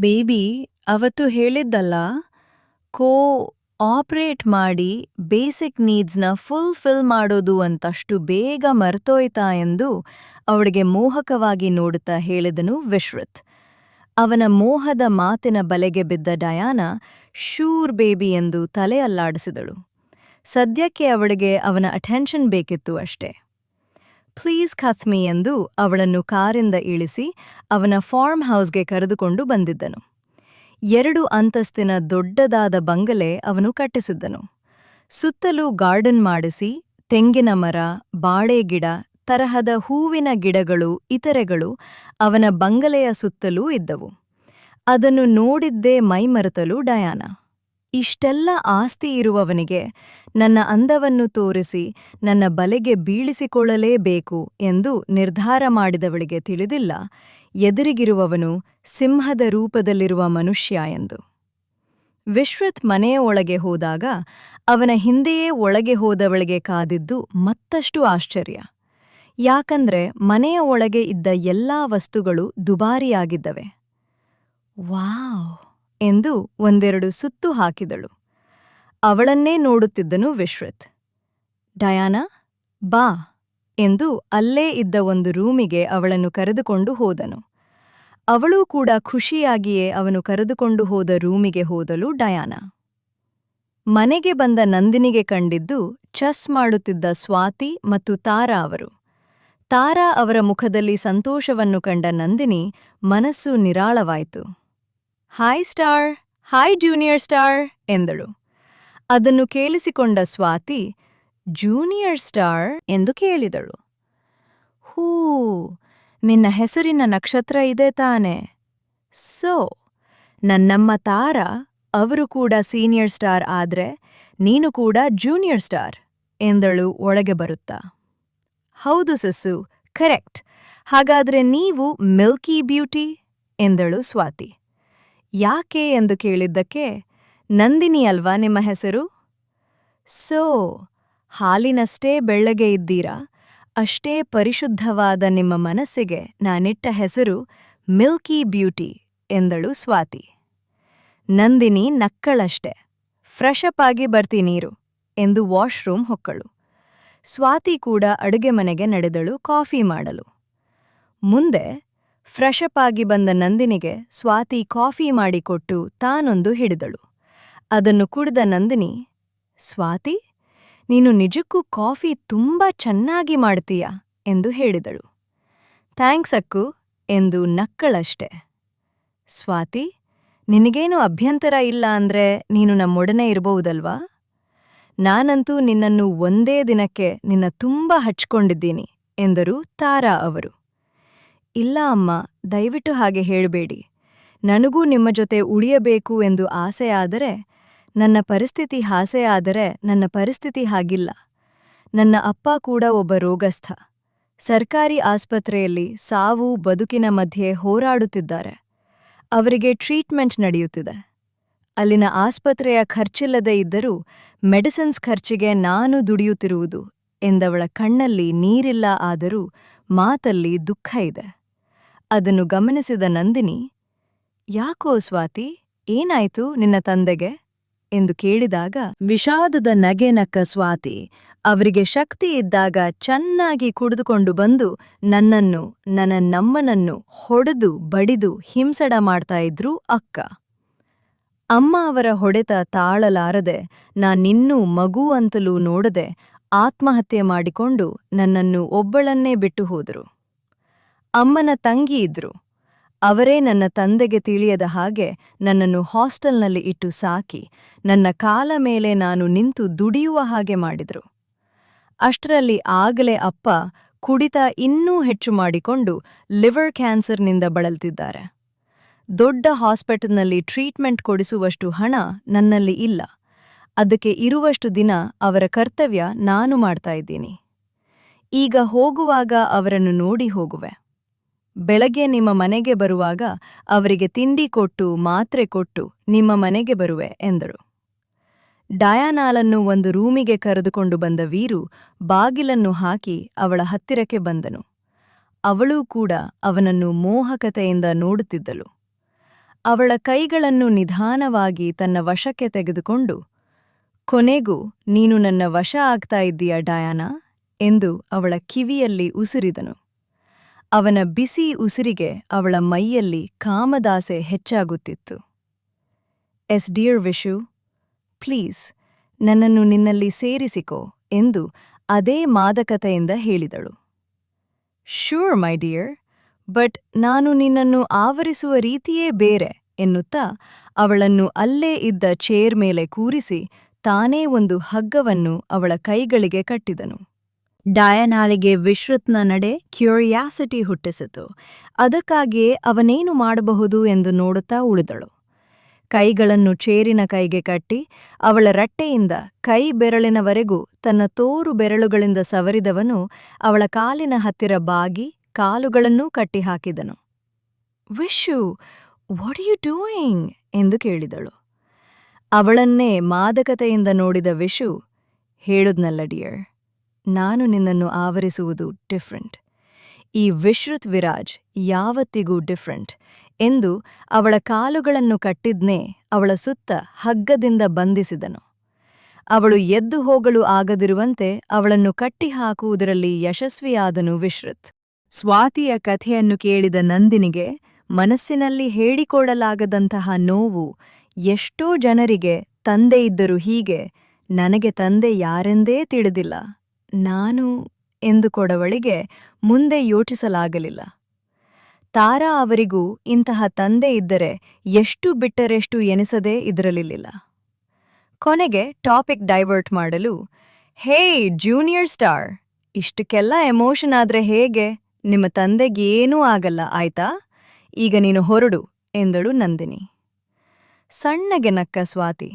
Baby ಅವತ್ತು ಹೇಳಿದ್ದಲ್ಲ, ಕೋ operate ಮಾಡಿ ಬೇಸಿಕ್ ನೀಡ್ಸ್ನ ಫುಲ್ಫಿಲ್ ಮಾಡೋದು ಅಂತಷ್ಟು ಬೇಗ ಮರ್ತೋಯ್ತಾ ಎಂದು ಅವಳಿಗೆ ಮೋಹಕವಾಗಿ ನೋಡುತ್ತಾ ಹೇಳಿದನು ವಿಶ್ರುತ್. ಅವನ ಮೋಹದ ಮಾತಿನ ಬಲೆಗೆ ಬಿದ್ದ ಡಯಾನ ಶೂರ್ ಬೇಬಿ ಎಂದು ತಲೆ ಅಲ್ಲಾಡಿಸಿದಳು. ಸದ್ಯಕ್ಕೆ ಅವಳಿಗೆ ಅವನ ಅಟೆನ್ಷನ್ ಬೇಕಿತ್ತು ಅಷ್ಟೇ. ಪ್ಲೀಸ್ ಕಥ್ಮಿ ಎಂದು ಅವಳನ್ನು ಕಾರಿಂದ ಇಳಿಸಿ ಅವನ ಫಾರ್ಮ್ ಹೌಸ್ಗೆ ಕರೆದುಕೊಂಡು ಬಂದಿದ್ದನು. 2 ಅಂತಸ್ತಿನ ದೊಡ್ಡದಾದ ಬಂಗಲೆ ಅವನು ಕಟ್ಟಿಸಿದ್ದನು. ಸುತ್ತಲೂ ಗಾರ್ಡನ್ ಮಾಡಿಸಿ ತೆಂಗಿನ ಮರ, ಬಾಳೆಗಿಡ ತರಹದ ಹೂವಿನ ಗಿಡಗಳು ಇತರೆಗಳು ಅವನ ಬಂಗಲೆಯ ಸುತ್ತಲೂ ಇದ್ದವು. ಅದನ್ನು ನೋಡಿದ್ದೇ ಮೈಮರೆತಲು ಡಯಾನ. ಇಷ್ಟೆಲ್ಲ ಆಸ್ತಿ ಇರುವವನಿಗೆ ನನ್ನ ಅಂದವನ್ನು ತೋರಿಸಿ ನನ್ನ ಬಲೆಗೆ ಬೀಳಿಸಿಕೊಳ್ಳಲೇಬೇಕು ಎಂದು ನಿರ್ಧಾರ ಮಾಡಿದವಳಿಗೆ ತಿಳಿದಿಲ್ಲ ಎದುರಿಗಿರುವವನು ಸಿಂಹದ ರೂಪದಲ್ಲಿರುವ ಮನುಷ್ಯ ಎಂದು. ವಿಶ್ರುತ್ ಮನೆಯ ಒಳಗೆ ಹೋದಾಗ ಅವನ ಹಿಂದೆಯೇ ಒಳಗೆ ಹೋದವಳಿಗೆ ಕಾದಿದ್ದು ಮತ್ತಷ್ಟು ಆಶ್ಚರ್ಯ. ಯಾಕಂದ್ರೆ ಮನೆಯ ಒಳಗೆ ಇದ್ದ ಎಲ್ಲಾ ವಸ್ತುಗಳು ದುಬಾರಿಯಾಗಿದ್ದವೆ. ವಾವ್ ಎಂದು ಒಂದೆರಡು ಸುತ್ತು ಹಾಕಿದಳು. ಅವಳನ್ನೇ ನೋಡುತ್ತಿದ್ದನು ವಿಶ್ರುತ್. ಡಯಾನಾ, ಬಾ ಎಂದು ಅಲ್ಲೇ ಇದ್ದ ಒಂದು ರೂಮಿಗೆ ಅವಳನ್ನು ಕರೆದುಕೊಂಡು ಹೋದನು. ಅವಳೂ ಕೂಡ ಖುಷಿಯಾಗಿಯೇ ಅವನು ಕರೆದುಕೊಂಡು ಹೋದ ರೂಮಿಗೆ ಹೋದಳು ಡಯಾನಾ. ಮನೆಗೆ ಬಂದ ನಂದಿನಿಗೆ ಕಂಡಿದ್ದು ಚೆಸ್ ಮಾಡುತ್ತಿದ್ದ ಸ್ವಾತಿ ಮತ್ತು ತಾರಾ ಅವರು. ತಾರಾ ಅವರ ಮುಖದಲ್ಲಿ ಸಂತೋಷವನ್ನು ಕಂಡ ನಂದಿನಿ ಮನಸ್ಸು ನಿರಾಳವಾಯಿತು. Hi star, hi junior star ಎಂದಳು. ಅದನ್ನು ಕೇಳಿಸಿಕೊಂಡ ಸ್ವಾತಿ ಜೂನಿಯರ್ ಸ್ಟಾರ್ ಎಂದು ಕೇಳಿದಳು. ಹೂ, ನಿನ್ನ ಹೆಸರಿನ ನಕ್ಷತ್ರ ಇದೆ ತಾನೆ? ಸೋ ನನ್ನಮ್ಮ ತಾರಾ ಅವರು ಕೂಡ ಸೀನಿಯರ್ ಸ್ಟಾರ್ ಆದ್ರೆ ನೀನು ಕೂಡ ಜೂನಿಯರ್ ಸ್ಟಾರ್ ಎಂದಳು ಒಳಗೆ ಬರುತ್ತಾ. ಹೌದು ಸಸ್ಸು, ಕರೆಕ್ಟ್. ಹಾಗಾದ್ರೆ ನೀವು ಮಿಲ್ಕಿ ಬ್ಯೂಟಿ ಎಂದಳು ಸ್ವಾತಿ. ಯಾಕೆ ಎಂದು ಕೇಳಿದ್ದಕ್ಕೆ, ನಂದಿನಿ ಅಲ್ವಾ ನಿಮ್ಮ ಹೆಸರು? ಸೋ ಹಾಲಿನಷ್ಟೇ ಬೆಳ್ಳಗೆ ಇದ್ದೀರಾ, ಅಷ್ಟೇ ಪರಿಶುದ್ಧವಾದ ನಿಮ್ಮ ಮನಸ್ಸಿಗೆ ನಾನಿಟ್ಟ ಹೆಸರು ಮಿಲ್ಕಿ ಬ್ಯೂಟಿ ಎಂದಳು ಸ್ವಾತಿ. ನಂದಿನಿ ನಕ್ಕಳಷ್ಟೆ. ಫ್ರೆಶ್ ಅಪ್ ಆಗಿ ಬರ್ತೀನೀರು ಎಂದು ವಾಶ್ರೂಮ್ ಹೊಕ್ಕಳು. ಸ್ವಾತಿ ಕೂಡ ಅಡುಗೆ ಮನೆಗೆ ನಡೆದಳು ಕಾಫಿ ಮಾಡಲು. ಮುಂದೆ ಫ್ರೆಶ್ ಅಪ್ ಆಗಿ ಬಂದ ನಂದಿನಿಗೆ ಸ್ವಾತಿ ಕಾಫಿ ಮಾಡಿಕೊಟ್ಟು ತಾನೊಂದು ಹಿಡಿದಳು. ಅದನ್ನು ಕುಡಿದ ನಂದಿನಿ, ಸ್ವಾತಿ, ನೀನು ನಿಜಕ್ಕೂ ಕಾಫಿ ತುಂಬಾ ಚೆನ್ನಾಗಿ ಮಾಡ್ತೀಯಾ ಎಂದು ಹೇಳಿದಳು. ಥ್ಯಾಂಕ್ಸ್ ಅಕ್ಕು ಎಂದು ನಕ್ಕಳಷ್ಟೆ. ಸ್ವಾತಿ, ನಿನಗೇನು ಅಭ್ಯಂತರ ಇಲ್ಲ ಅಂದ್ರೆ ನೀನು ನಮ್ಮೊಡನೆ ಇರಬಹುದಲ್ವಾ? ನಾನಂತೂ ನಿನ್ನನ್ನು ಒಂದೇ ದಿನಕ್ಕೆ ನಿನ್ನ ತುಂಬ ಹಚ್ಕೊಂಡಿದ್ದೀನಿ ಎಂದರು ತಾರಾ ಅವರು. ಇಲ್ಲ ಅಮ್ಮ, ದಯವಿಟ್ಟು ಹಾಗೆ ಹೇಳಬೇಡಿ. ನನಗೂ ನಿಮ್ಮ ಜೊತೆ ಉಳಿಯಬೇಕು ಎಂದು ಆಸೆಯಾದರೆ, ನನ್ನ ಪರಿಸ್ಥಿತಿ ಹಾಸೆಯಾದರೆ ನನ್ನ ಪರಿಸ್ಥಿತಿ ಹಾಗಿಲ್ಲ. ನನ್ನ ಅಪ್ಪ ಕೂಡ ಒಬ್ಬ ರೋಗಸ್ಥ. ಸರ್ಕಾರಿ ಆಸ್ಪತ್ರೆಯಲ್ಲಿ ಸಾವು ಬದುಕಿನ ಮಧ್ಯೆ ಹೋರಾಡುತ್ತಿದ್ದಾರೆ. ಅವರಿಗೆ ಟ್ರೀಟ್ಮೆಂಟ್ ನಡೆಯುತ್ತಿದೆ. ಅಲ್ಲಿನ ಆಸ್ಪತ್ರೆಯ ಖರ್ಚಿಲ್ಲದೆ ಇದ್ದರೂ ಮೆಡಿಸಿನ್ಸ್ ಖರ್ಚಿಗೆ ನಾನು ದುಡಿಯುತ್ತಿರುವುದು ಎಂದವಳ ಕಣ್ಣಲ್ಲಿ ನೀರಿಲ್ಲ, ಆದರೂ ಮಾತಲ್ಲಿ ದುಃಖ ಇದೆ. ಅದನ್ನು ಗಮನಿಸಿದ ನಂದಿನಿ, ಯಾಕೋ ಸ್ವಾತಿ, ಏನಾಯ್ತು ನಿನ್ನ ತಂದೆಗೆ ಎಂದು ಕೇಳಿದಾಗ ವಿಷಾದದ ನಗೆ ನಕ್ಕ ಸ್ವಾತಿ, ಅವರಿಗೆ ಶಕ್ತಿ ಇದ್ದಾಗ ಚೆನ್ನಾಗಿ ಕುಡಿದುಕೊಂಡು ಬಂದು ನನ್ನನ್ನು ನನ್ನ ನಮ್ಮನನ್ನು ಹೊಡೆದು ಬಡಿದು ಹಿಂಸಡ ಮಾಡ್ತಾ ಇದ್ರು ಅಕ್ಕ. ಅಮ್ಮ ಅವರ ಹೊಡೆತ ತಾಳಲಾರದೆ ನಾನಿನ್ನೂ ಮಗು ಅಂತಲೂ ನೋಡದೆ ಆತ್ಮಹತ್ಯೆ ಮಾಡಿಕೊಂಡು ನನ್ನನ್ನು ಒಬ್ಬಳನ್ನೇ ಬಿಟ್ಟು ಹೋದರು. ಅಮ್ಮನ ತಂಗಿ ಇದ್ರು. ಅವರೇ ನನ್ನ ತಂದೆಗೆ ತಿಳಿಯದ ಹಾಗೆ ನನ್ನನ್ನು ಹಾಸ್ಟೆಲ್ನಲ್ಲಿ ಇಟ್ಟು ಸಾಕಿ ನನ್ನ ಕಾಲ ಮೇಲೆ ನಾನು ನಿಂತು ದುಡಿಯುವ ಹಾಗೆ ಮಾಡಿದ್ರು. ಅಷ್ಟರಲ್ಲಿ ಆಗಲೇ ಅಪ್ಪ ಕುಡಿತ ಇನ್ನೂ ಹೆಚ್ಚು ಮಾಡಿಕೊಂಡು ಲಿವರ್ ಕ್ಯಾನ್ಸರ್ನಿಂದ ಬಳಲ್ತಿದ್ದಾರೆ. ದೊಡ್ಡ ಹಾಸ್ಪಿಟಲ್ನಲ್ಲಿ ಟ್ರೀಟ್ಮೆಂಟ್ ಕೊಡಿಸುವಷ್ಟು ಹಣ ನನ್ನಲ್ಲಿ ಇಲ್ಲ. ಅದಕ್ಕೆ ಇರುವಷ್ಟು ದಿನ ಅವರ ಕರ್ತವ್ಯ ನಾನು ಮಾಡ್ತಾ ಇದ್ದೀನಿ. ಈಗ ಹೋಗುವಾಗ ಅವರನ್ನು ನೋಡಿ ಹೋಗುವೆ. ಬೆಳಗ್ಗೆ ನಿಮ್ಮ ಮನೆಗೆ ಬರುವಾಗ ಅವರಿಗೆ ತಿಂಡಿ ಕೊಟ್ಟು ಮಾತ್ರೆ ಕೊಟ್ಟು ನಿಮ್ಮ ಮನೆಗೆ ಬರುವೆ ಎಂದರು. ಡಯಾನಾಳನ್ನು ಒಂದು ರೂಮಿಗೆ ಕರೆದುಕೊಂಡು ಬಂದ ವೀರು ಬಾಗಿಲನ್ನು ಹಾಕಿ ಅವಳ ಹತ್ತಿರಕ್ಕೆ ಬಂದನು. ಅವಳೂ ಕೂಡ ಅವನನ್ನು ಮೋಹಕತೆಯಿಂದ ನೋಡುತ್ತಿದ್ದಳು. ಅವಳ ಕೈಗಳನ್ನು ನಿಧಾನವಾಗಿ ತನ್ನ ವಶಕ್ಕೆ ತೆಗೆದುಕೊಂಡು, ಕೊನೆಗೂ ನೀನು ನನ್ನ ವಶ ಆಗ್ತಾ ಇದ್ದೀಯ ಡಯಾನಾ ಎಂದು ಅವಳ ಕಿವಿಯಲ್ಲಿ ಉಸಿರಿದನು. ಅವನ ಬಿಸಿ ಉಸಿರಿಗೆ ಅವಳ ಮೈಯಲ್ಲಿ ಕಾಮದಾಸೆ ಹೆಚ್ಚಾಗುತ್ತಿತ್ತು. ಡಿಯರ್ ವಿಶು, ಪ್ಲೀಸ್ ನನ್ನನ್ನು ನಿನ್ನಲ್ಲಿ ಸೇರಿಸಿಕೋ ಎಂದು ಅದೇ ಮಾದಕತೆಯಿಂದ ಹೇಳಿದಳು. ಶ್ಯೂರ್ ಮೈ ಡಿಯರ್, ಬಟ್ ನಾನು ನಿನ್ನನ್ನು ಆವರಿಸುವ ರೀತಿಯೇ ಬೇರೆ ಎನ್ನುತ್ತಾ ಅವಳನ್ನು ಅಲ್ಲೇ ಇದ್ದ ಚೇರ್ ಮೇಲೆ ಕೂರಿಸಿ ತಾನೇ ಒಂದು ಹಗ್ಗವನ್ನು ಅವಳ ಕೈಗಳಿಗೆ ಕಟ್ಟಿದನು. ಡಯಾನಾಳಿಗೆ ವಿಶ್ರುತ್ನ ನಡೆ ಕ್ಯೂರಿಯಾಸಿಟಿ ಹುಟ್ಟಿಸಿತು. ಅದಕ್ಕಾಗಿಯೇ ಅವನೇನು ಮಾಡಬಹುದು ಎಂದು ನೋಡುತ್ತಾ ಉಳಿದಳು. ಕೈಗಳನ್ನು ಚೇರಿನ ಕೈಗೆ ಕಟ್ಟಿ ಅವಳ ರಟ್ಟೆಯಿಂದ ಕೈ ಬೆರಳಿನವರೆಗೂ ತನ್ನ ತೋರು ಬೆರಳುಗಳಿಂದ ಸವರಿದವನು ಅವಳ ಕಾಲಿನ ಹತ್ತಿರ ಬಾಗಿ ಕಾಲುಗಳನ್ನೂ ಕಟ್ಟಿಹಾಕಿದನು. ವಿಶು, ವಾಟ್ ಯು ಡೂಯಿಂಗ್ ಎಂದು ಕೇಳಿದಳು. ಅವಳನ್ನೇ ಮಾದಕತೆಯಿಂದ ನೋಡಿದ ವಿಶು, ಹೇಳುದ್ನಲ್ಲ ಡಿಯರ್, ನಾನು ನಿನ್ನನ್ನು ಆವರಿಸುವುದು ಡಿಫ್ರೆಂಟ್. ಈ ವಿಶ್ರುತ್ ವಿರಾಜ್ ಯಾವತ್ತಿಗೂ ಡಿಫ್ರೆಂಟ್ ಎಂದು ಅವಳ ಕಾಲುಗಳನ್ನು ಕಟ್ಟಿದ್ನೇ ಅವಳ ಸುತ್ತ ಹಗ್ಗದಿಂದ ಬಂಧಿಸಿದನು. ಅವಳು ಎದ್ದು ಹೋಗಲು ಆಗದಿರುವಂತೆ ಅವಳನ್ನು ಕಟ್ಟಿಹಾಕುವುದರಲ್ಲಿ ಯಶಸ್ವಿಯಾದನು ವಿಶ್ರುತ್. ಸ್ವಾತಿಯ ಕಥೆಯನ್ನು ಕೇಳಿದ ನಂದಿನಿಗೆ ಮನಸ್ಸಿನಲ್ಲಿ ಹೇಳಿಕೊಡಲಾಗದಂತಹ ನೋವು. ಎಷ್ಟೋ ಜನರಿಗೆ ತಂದೆಯಿದ್ದರು ಹೀಗೆ, ನನಗೆ ತಂದೆ ಯಾರೆಂದೇ ತಿಳಿದಿಲ್ಲ, ನಾನು ಎಂದುಕೊಡವಳಿಗೆ ಮುಂದೆ ಯೋಚಿಸಲಾಗಲಿಲ್ಲ. ತಾರಾ ಅವರಿಗೂ ಇಂತಹ ತಂದೆ ಇದ್ದರೆ ಎಷ್ಟು ಬಿಟ್ಟರೆಷ್ಟು ಎನಿಸದೇ ಇದಿರಲಿಲ್ಲ. ಕೊನೆಗೆ ಟಾಪಿಕ್ ಡೈವರ್ಟ್ ಮಾಡಲು, ಹೇ ಜೂನಿಯರ್ ಸ್ಟಾರ್, ಇಷ್ಟಕ್ಕೆಲ್ಲ ಎಮೋಷನ್ ಆದ್ರೆ ಹೇಗೆ? ನಿಮ್ಮ ತಂದೆಗೇನೂ ಆಗಲ್ಲ ಆಯ್ತಾ? ಈಗ ನೀನು ಹೊರಡು ಎಂದಳು ನಂದಿನಿ. ಸಣ್ಣಗೆ ನಕ್ಕ ಸ್ವಾತಿ.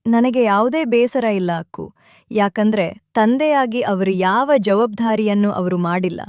ನನಗೆ ಯಾವುದೇ ಬೇಸರ ಇಲ್ಲ ಅಕ್ಕು, ಯಾಕಂದ್ರೆ ತಂದೆಯಾಗಿ ಅವರು ಯಾವ ಜವಾಬ್ದಾರಿಯನ್ನು ಅವರು ಮಾಡಿಲ್ಲ.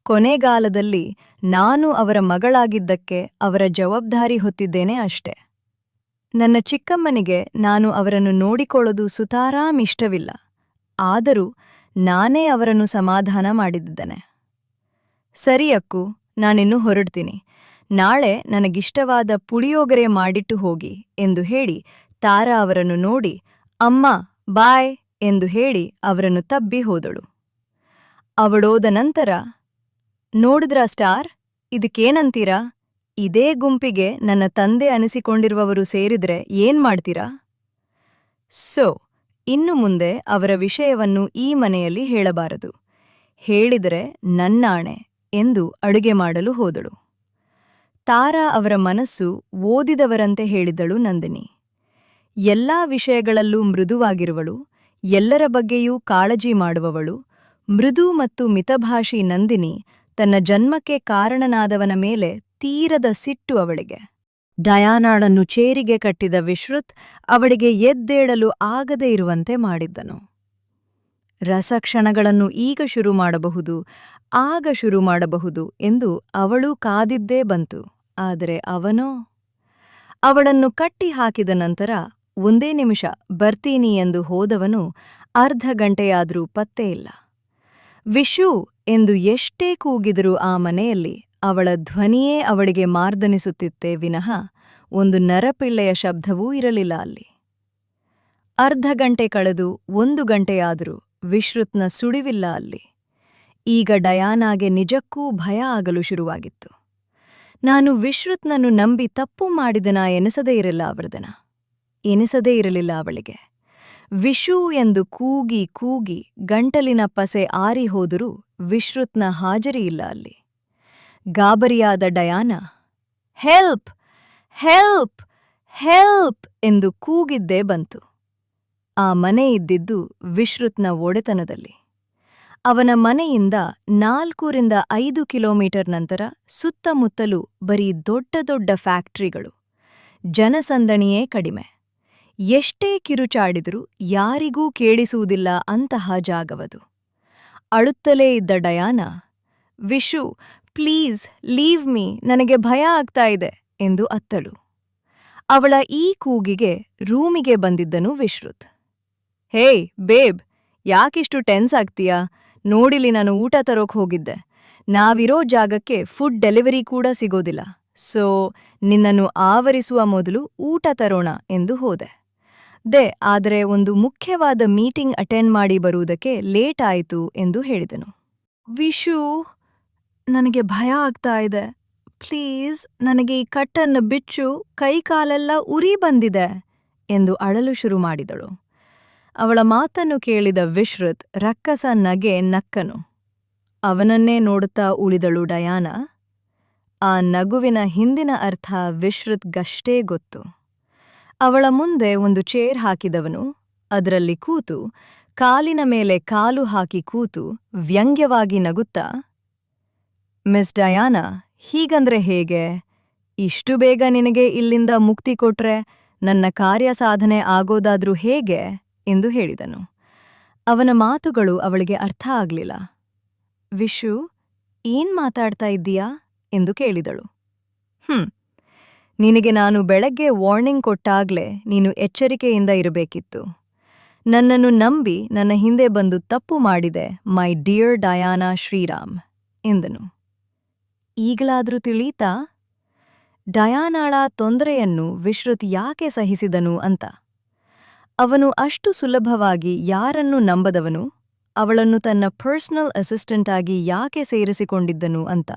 ಕೊನೆಗಾಲದಲ್ಲಿ ನಾನು ಅವರ ಮಗಳಾಗಿದ್ದಕ್ಕೆ ಅವರ ಜವಾಬ್ದಾರಿ ಹೊತ್ತಿದ್ದೇನೆ ಅಷ್ಟೆ. ನನ್ನ ಚಿಕ್ಕಮ್ಮನಿಗೆ ನಾನು ಅವರನ್ನು ನೋಡಿಕೊಳ್ಳೋದು ಸುತಾರಾಮ್ ಇಷ್ಟವಿಲ್ಲ, ಆದರೂ ನಾನೇ ಅವರನ್ನು ಸಮಾಧಾನ ಮಾಡಿದ್ದೇನೆ. ಸರಿ ಅಕ್ಕು, ನಾನಿನ್ನು ಹೊರಡ್ತೀನಿ. ನಾಳೆ ನನಗಿಷ್ಟವಾದ ಪುಳಿಯೋಗರೆ ಮಾಡಿಟ್ಟು ಹೋಗಿ ಎಂದು ಹೇಳಿ ತಾರಾ ಅವರನ್ನು ನೋಡಿ ಅಮ್ಮ ಬಾಯ್ ಎಂದು ಹೇಳಿ ಅವರನ್ನು ತಬ್ಬಿ ಹೋದಳು. ಅವಳೋದ ನಂತರ, ನೋಡಿದ್ರಾ ಸ್ಟಾರ್, ಇದಕ್ಕೇನಂತೀರಾ? ಇದೇ ಗುಂಪಿಗೆ ನನ್ನ ತಂದೆ ಅನಿಸಿಕೊಂಡಿರುವವರು ಸೇರಿದ್ರೆ ಏನ್ ಮಾಡ್ತೀರಾ? ಇನ್ನು ಮುಂದೆ ಅವರ ವಿಷಯವನ್ನು ಈ ಮನೆಯಲ್ಲಿ ಹೇಳಬಾರದು. ಹೇಳಿದರೆ ನನ್ನಾಣೆ ಎಂದು ಅಡುಗೆ ಮಾಡಲು ಹೋದಳು. ತಾರಾ ಅವರ ಮನಸ್ಸು ಓದಿದವರಂತೆ ಹೇಳಿದಳು ನಂದಿನಿ. ಎಲ್ಲಾ ವಿಷಯಗಳಲ್ಲೂ ಮೃದುವಾಗಿರುವಳು, ಎಲ್ಲರ ಬಗ್ಗೆಯೂ ಕಾಳಜಿ ಮಾಡುವವಳು, ಮೃದು ಮತ್ತು ಮಿತಭಾಷಿ ನಂದಿನಿ ತನ್ನ ಜನ್ಮಕ್ಕೆ ಕಾರಣನಾದವನ ಮೇಲೆ ತೀರದ ಸಿಟ್ಟು ಅವಳಿಗೆ. ಡಯಾನಾಳನ್ನು ಚೇರಿಗೆ ಕಟ್ಟಿದ ವಿಶ್ರುತ್ ಅವಳಿಗೆ ಎದ್ದೇಳಲು ಆಗದೇ ಇರುವಂತೆ ಮಾಡಿದ್ದನು. ರಸಕ್ಷಣಗಳನ್ನು ಈಗ ಶುರು ಮಾಡಬಹುದು, ಆಗ ಶುರು ಮಾಡಬಹುದು ಎಂದು ಅವಳು ಕಾದಿದ್ದೇ ಬಂತು. ಆದರೆ ಅವನೋ ಅವಳನ್ನು ಕಟ್ಟಿ ಹಾಕಿದ ನಂತರ ಒಂದೇ ನಿಮಿಷ ಬರ್ತೀನಿ ಎಂದು ಹೋದವನು ಅರ್ಧ ಗಂಟೆಯಾದರೂ ಪತ್ತೆ ಇಲ್ಲ. ವಿಶು ಎಂದು ಎಷ್ಟೇ ಕೂಗಿದರೂ ಆ ಮನೆಯಲ್ಲಿ ಅವಳ ಧ್ವನಿಯೇ ಅವಳಿಗೆ ಮಾರ್ದನಿಸುತ್ತಿತ್ತೇ ವಿನಃ ಒಂದು ನರಪಿಳ್ಳೆಯ ಶಬ್ದವೂ ಇರಲಿಲ್ಲ ಅಲ್ಲಿ. ಅರ್ಧ ಗಂಟೆ ಕಳೆದು 1 ಗಂಟೆಯಾದರೂ ವಿಶ್ರುತ್ನ ಸುಳಿವಿಲ್ಲ ಅಲ್ಲಿ. ಈಗ ಡಯಾನಾಗೆ ನಿಜಕ್ಕೂ ಭಯ ಆಗಲು ಶುರುವಾಗಿತ್ತು. ನಾನು ವಿಶ್ರುತ್ನನ್ನು ನಂಬಿ ತಪ್ಪು ಮಾಡಿದನಾ ಎನಿಸದೇ ಇರಲಿಲ್ಲ ಅವಳಿಗೆ. ವಿಶು ಎಂದು ಕೂಗಿ ಕೂಗಿ ಗಂಟಲಿನ ಪಸೆ ಆರಿ ಹೋದರೂ ವಿಶ್ರುತ್ನ ಹಾಜರಿಯಿಲ್ಲ ಅಲ್ಲಿ. ಗಾಬರಿಯಾದ ಡಯಾನಾ, ಹೆಲ್ಪ್ ಹೆಲ್ಪ್ ಹೆಲ್ಪ್ ಎಂದು ಕೂಗಿದ್ದೇ ಬಂತು. ಆ ಮನೆ ಇದ್ದಿದ್ದು ವಿಶ್ರುತ್ನ ಒಡೆತನದಲ್ಲಿ. ಅವನ ಮನೆಯಿಂದ 4-5 ಕಿಲೋಮೀಟರ್ ನಂತರ ಸುತ್ತಮುತ್ತಲೂ ಬರೀ ದೊಡ್ಡ ದೊಡ್ಡ ಫ್ಯಾಕ್ಟರಿಗಳು, ಜನಸಂದಣಿಯೇ ಕಡಿಮೆ. ಎಷ್ಟೇ ಕಿರುಚಾಡಿದರೂ ಯಾರಿಗೂ ಕೇಳಿಸುವುದಿಲ್ಲ ಅಂತಹ ಜಾಗವದು. ಅಳುತ್ತಲೇ ಇದ್ದ Diana, Vishu please leave me, ನನಗೆ ಭಯ ಆಗ್ತಾ ಇದೆ ಎಂದು ಅತ್ತಳು. ಅವಳ ಈ ಕೂಗಿಗೆ ರೂಮಿಗೆ ಬಂದಿದ್ದನು ವಿಶ್ರುತ್. ಹೇ ಬೇಬ್, ಯಾಕಿಷ್ಟು ಟೆನ್ಸ್ ಆಗ್ತೀಯಾ? ನೋಡಿಲಿ, ನಾನು ಊಟ ತರೋಕ್ ಹೋಗಿದ್ದೆ. ನಾವಿರೋ ಜಾಗಕ್ಕೆ ಫುಡ್ ಡೆಲಿವರಿ ಕೂಡ ಸಿಗೋದಿಲ್ಲ. ಸೊ ನಿನ್ನನ್ನು ಆವರಿಸುವ ಮೊದಲು ಊಟ ತರೋಣ ಎಂದು ಹೋದೆ. ಆದರೆ ಒಂದು ಮುಖ್ಯವಾದ ಮೀಟಿಂಗ್ ಅಟೆಂಡ್ ಮಾಡಿ ಬರುವುದಕ್ಕೆ ಲೇಟ್ ಆಯಿತು ಎಂದು ಹೇಳಿದನು. ವಿಶು, ನನಗೆ ಭಯ ಆಗ್ತಾ ಇದೆ. ಪ್ಲೀಸ್ ನನಗೆ ಈ ಕಟ್ಟನ್ನು ಬಿಚ್ಚು, ಕೈಕಾಲೆಲ್ಲ ಉರಿ ಬಂದಿದೆ ಎಂದು ಅಳಲು ಶುರು ಮಾಡಿದಳು. ಅವಳ ಮಾತನ್ನು ಕೇಳಿದ ವಿಶ್ರುತ್ ರಕ್ಕಸ ನಗೆ ನಕ್ಕನು. ಅವನನ್ನೇ ನೋಡುತ್ತಾ ಉಳಿದಳು ಡಯಾನಾ. ಆ ನಗುವಿನ ಹಿಂದಿನ ಅರ್ಥ ವಿಶ್ರುತ್ಗಷ್ಟೇ ಗೊತ್ತು. ಅವಳ ಮುಂದೆ ಒಂದು ಚೇರ್ ಹಾಕಿದವನು ಅದರಲ್ಲಿ ಕೂತು, ಕಾಲಿನ ಮೇಲೆ ಕಾಲು ಹಾಕಿ ಕೂತು ವ್ಯಂಗ್ಯವಾಗಿ ನಗುತ್ತಾ, ಮಿಸ್ ಡಯಾನಾ, ಹೀಗಂದ್ರೆ ಹೇಗೆ? ಇಷ್ಟು ಬೇಗ ನಿನಗೆ ಇಲ್ಲಿಂದ ಮುಕ್ತಿ ಕೊಟ್ರೆ ನನ್ನ ಕಾರ್ಯಸಾಧನೆ ಆಗೋದಾದ್ರೂ ಹೇಗೆ ಎಂದು ಹೇಳಿದನು. ಅವನ ಮಾತುಗಳು ಅವಳಿಗೆ ಅರ್ಥ ಆಗ್ಲಿಲ್ಲ. ವಿಶು, ಏನ್ ಮಾತಾಡ್ತಾ ಇದ್ದೀಯಾ ಎಂದು ಕೇಳಿದಳು. ನಿನಗೆ ನಾನು ಬೆಳಗ್ಗೆ ವಾರ್ನಿಂಗ್ ಕೊಟ್ಟಾಗ್ಲೇ ನೀನು ಎಚ್ಚರಿಕೆಯಿಂದ ಇರಬೇಕಿತ್ತು. ನನ್ನನ್ನು ನಂಬಿ ನನ್ನ ಹಿಂದೆ ಬಂದು ತಪ್ಪು ಮಾಡಿದೆ, ಮೈ ಡಿಯರ್ ಡಯಾನಾ ಶ್ರೀರಾಮ್ ಎಂದನು. ಈಗಲಾದ್ರೂ ತಿಳಿತಾ ಡಯಾನಾಳ ತೊಂದರೆಯನ್ನು ವಿಶ್ರುತ್ ಯಾಕೆ ಸಹಿಸಿದನು ಅಂತ. ಅವನು ಅಷ್ಟು ಸುಲಭವಾಗಿ ಯಾರನ್ನೂ ನಂಬದವನು, ಅವಳನ್ನು ತನ್ನ ಪರ್ಸನಲ್ ಅಸಿಸ್ಟೆಂಟ್ ಆಗಿ ಯಾಕೆ ಸೇರಿಸಿಕೊಂಡಿದ್ದನು ಅಂತ.